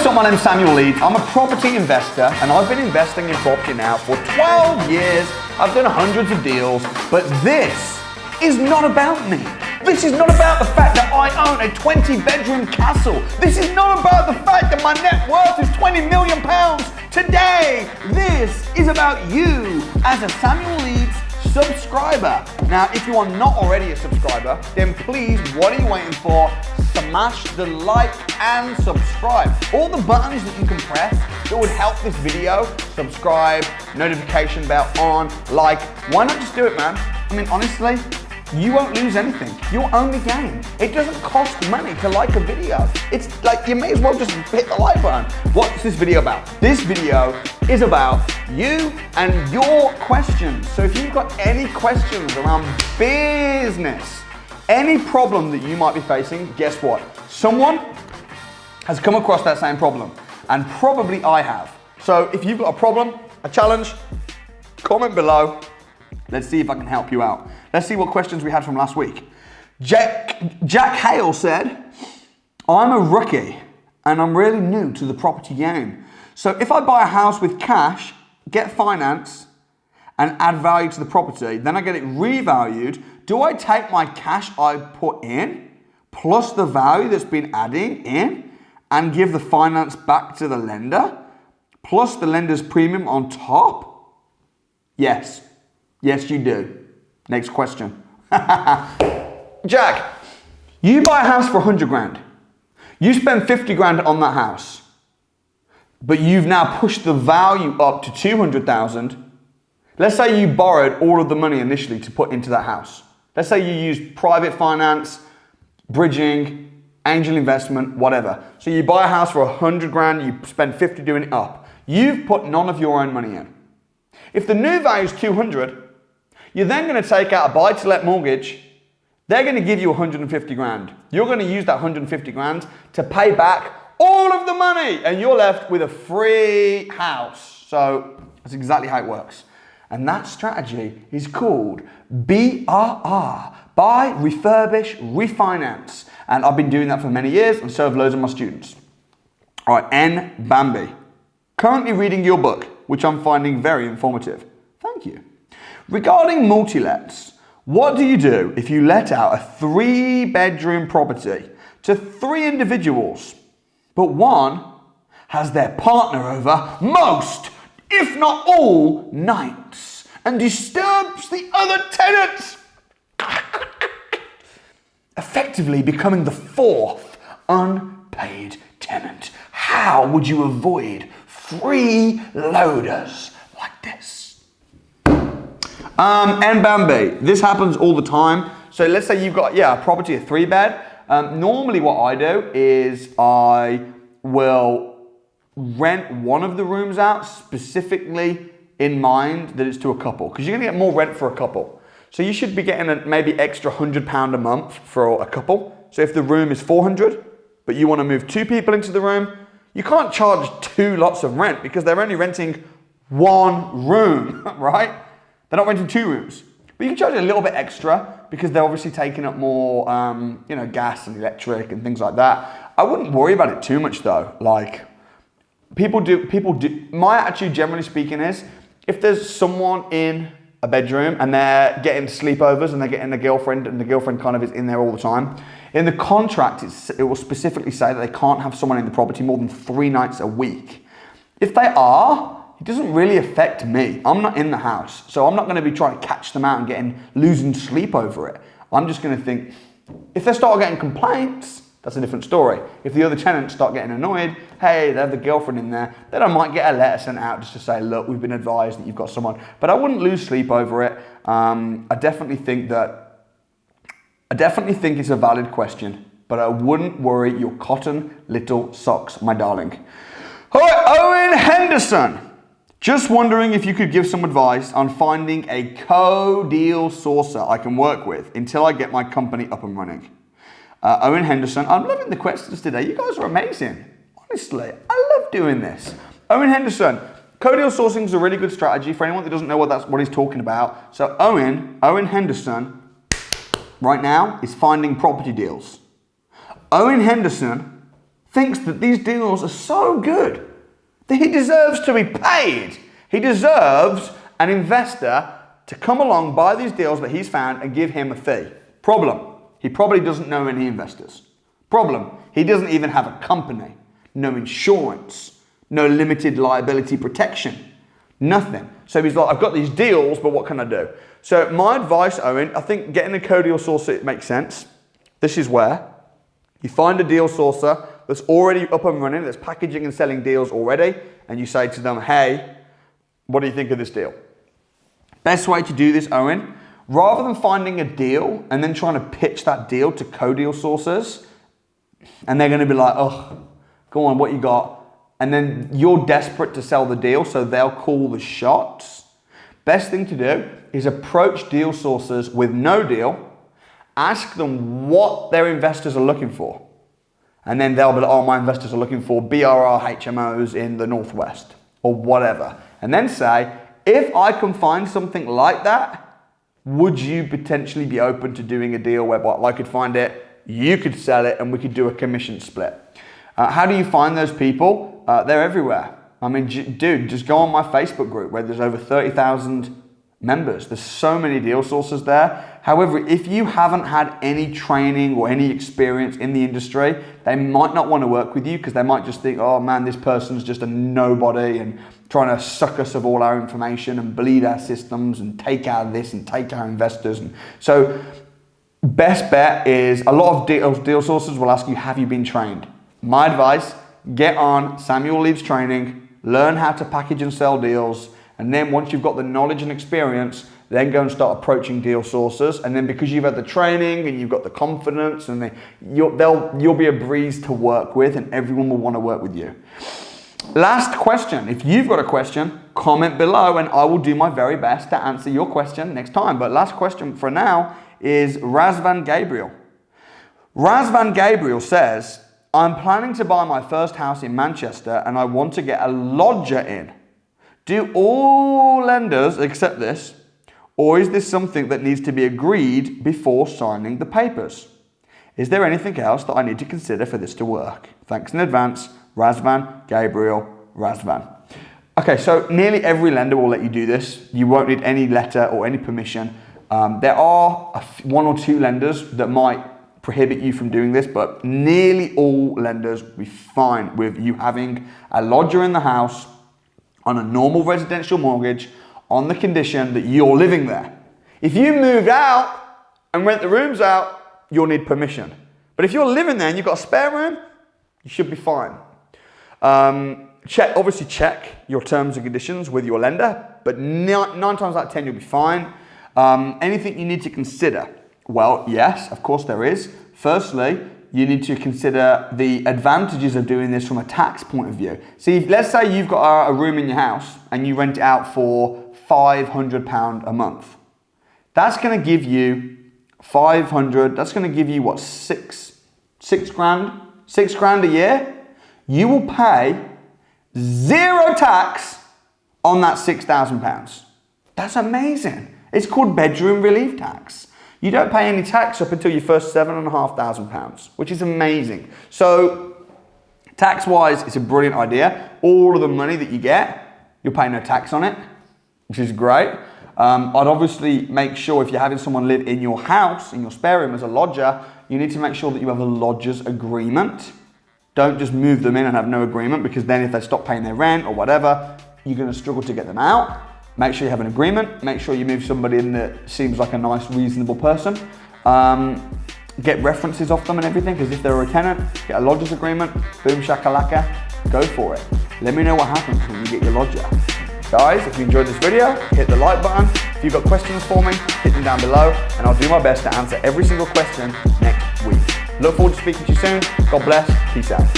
what's up? My name's Samuel Leeds. I'm a property investor and I've been investing in property now for 12 years. I've done hundreds of deals, but this is not about me. This is not about the fact that I own a 20-bedroom castle. This is not about the fact that my net worth is £20 million today. This is about you as a Samuel Leeds subscriber. Now, if you are not already a subscriber, then please, what are you waiting for? Smash the like and subscribe. All the buttons that you can press that would help this video, subscribe, notification bell on, like. Why not just do it, man? I mean, honestly, you won't lose anything. You'll only gain. It doesn't cost money to like a video. It's like, you may as well just hit the like button. What's this video about? This video is about you and your questions. So if you've got any questions around business, any problem that you might be facing, guess what? Someone has come across that same problem, and probably I have. So if you've got a problem, a challenge, comment below. Let's see if I can help you out. Let's see what questions we had from last week. Jack Hale said, I'm a rookie and I'm really new to the property game. So if I buy a house with cash, get finance and add value to the property, then I get it revalued, do I take my cash I put in plus the value that's been adding in and give the finance back to the lender plus the lender's premium on top? Yes. Yes, you do. Next question. Jack, you buy a house for 100 grand. You spend 50 grand on that house, but you've now pushed the value up to 200,000. Let's say you borrowed all of the money initially to put into that house. Let's say you used private finance, bridging, angel investment, whatever. So you buy a house for 100 grand, you spend 50 doing it up. You've put none of your own money in. If the new value is 200, you're then going to take out a buy-to-let mortgage. They're going to give you 150 grand. You're going to use that 150 grand to pay back all of the money, and you're left with a free house. So that's exactly how it works. And that strategy is called BRR, buy, refurbish, refinance. And I've been doing that for many years, and so have loads of my students. All right, N. Bambi. Currently reading your book, which I'm finding very informative. Thank you. Regarding multi-lets, what do you do if you let out a 3-bedroom property to 3 individuals, but one has their partner over most, if not all, nights and disturbs the other tenants, effectively becoming the 4th unpaid tenant? How would you avoid freeloaders like this? And Bambi, this happens all the time. So let's say you've got, a property, a 3-bed. Normally what I do is I will rent one of the rooms out specifically in mind that it's to a couple, because you're going to get more rent for a couple. So you should be getting a maybe extra £100 a month for a couple. So if the room is 400, but you want to move 2 people into the room, you can't charge 2 lots of rent because they're only renting 1 room, right? They're not renting 2 rooms. But you can charge a little bit extra because they're obviously taking up more, gas and electric and things like that. I wouldn't worry about it too much though. Like, people do. My attitude, generally speaking, is if there's someone in a bedroom and they're getting sleepovers and they're getting a girlfriend and the girlfriend kind of is in there all the time, in the contract, it will specifically say that they can't have someone in the property more than 3 nights a week. If they are, it doesn't really affect me. I'm not in the house, so I'm not going to be trying to catch them out and losing sleep over it. I'm just going to think, if they start getting complaints, that's a different story. If the other tenants start getting annoyed, hey, they have the girlfriend in there, then I might get a letter sent out just to say, look, we've been advised that you've got someone. But I wouldn't lose sleep over it. I definitely think it's a valid question, but I wouldn't worry your cotton little socks, my darling. All right, Owen Henderson. Just wondering if you could give some advice on finding a co-deal sourcer I can work with until I get my company up and running. Owen Henderson, I'm loving the questions today. You guys are amazing. Honestly, I love doing this. Owen Henderson, co-deal sourcing is a really good strategy for anyone that doesn't know what he's talking about. So Owen Henderson, right now is finding property deals. Owen Henderson thinks that these deals are so good that he deserves to be paid. He deserves an investor to come along, buy these deals that he's found and give him a fee. Problem, he probably doesn't know any investors. Problem, he doesn't even have a company, no insurance, no limited liability protection, nothing. So he's like, I've got these deals, but what can I do? So my advice, Owen, I think getting a co-deal sourcer, it makes sense. This is where you find a deal sourcer that's already up and running, that's packaging and selling deals already, and you say to them, hey, what do you think of this deal? Best way to do this, Owen, rather than finding a deal and then trying to pitch that deal to co-deal sourcers, and they're going to be like, oh, go on, what you got? And then you're desperate to sell the deal, so they'll call the shots. Best thing to do is approach deal sourcers with no deal, ask them what their investors are looking for. And then they'll be like, oh, my investors are looking for BRR HMOs in the Northwest or whatever. And then say, if I can find something like that, would you potentially be open to doing a deal whereby I could find it, you could sell it, and we could do a commission split? How do you find those people? They're everywhere. I mean, dude, just go on my Facebook group where there's over 30,000 members. There's so many deal sources there. However, if you haven't had any training or any experience in the industry, they might not want to work with you because they might just think, oh man, this person's just a nobody and trying to suck us of all our information and bleed our systems and take out this and take our investors. And so best bet is a lot of deal sources will ask you, have you been trained? My advice, get on Samuel Leeds training, learn how to package and sell deals, and then once you've got the knowledge and experience, then go and start approaching deal sourcers. And then because you've had the training and you've got the confidence, and you'll be a breeze to work with, and everyone will want to work with you. Last question. If you've got a question, comment below and I will do my very best to answer your question next time. But last question for now is Razvan Gabriel. Razvan Gabriel says, I'm planning to buy my first house in Manchester and I want to get a lodger in. Do all lenders accept this, or is this something that needs to be agreed before signing the papers? Is there anything else that I need to consider for this to work? Thanks in advance, Razvan Gabriel Razvan. Okay, so nearly every lender will let you do this. You won't need any letter or any permission. There are one or two lenders that might prohibit you from doing this, but nearly all lenders will be fine with you having a lodger in the house on a normal residential mortgage on the condition that you're living there. If you moved out and rent the rooms out, you'll need permission. But if you're living there and you've got a spare room, you should be fine. Obviously check your terms and conditions with your lender, but 9 times out of 10 you'll be fine. Anything you need to consider? Well, yes, of course there is. Firstly, you need to consider the advantages of doing this from a tax point of view. See, let's say you've got a room in your house and you rent it out for £500 a month. That's going to give you 500, that's going to give you what, six grand? £6,000 a year? You will pay zero tax on that £6,000. That's amazing. It's called bedroom relief tax. You don't pay any tax up until your first £7,500, which is amazing. So tax-wise, it's a brilliant idea. All of the money that you get, you'll pay no tax on it, which is great. I'd obviously make sure if you're having someone live in your house, in your spare room as a lodger, you need to make sure that you have a lodger's agreement. Don't just move them in and have no agreement, because then if they stop paying their rent or whatever, you're going to struggle to get them out. Make sure you have an agreement. Make sure you move somebody in that seems like a nice, reasonable person. Get references off them and everything, because if they're a tenant, get a lodger's agreement. Boom shakalaka, go for it. Let me know what happens when you get your lodger. Guys, if you enjoyed this video, hit the like button. If you've got questions for me, hit them down below, and I'll do my best to answer every single question next week. Look forward to speaking to you soon. God bless. Peace out.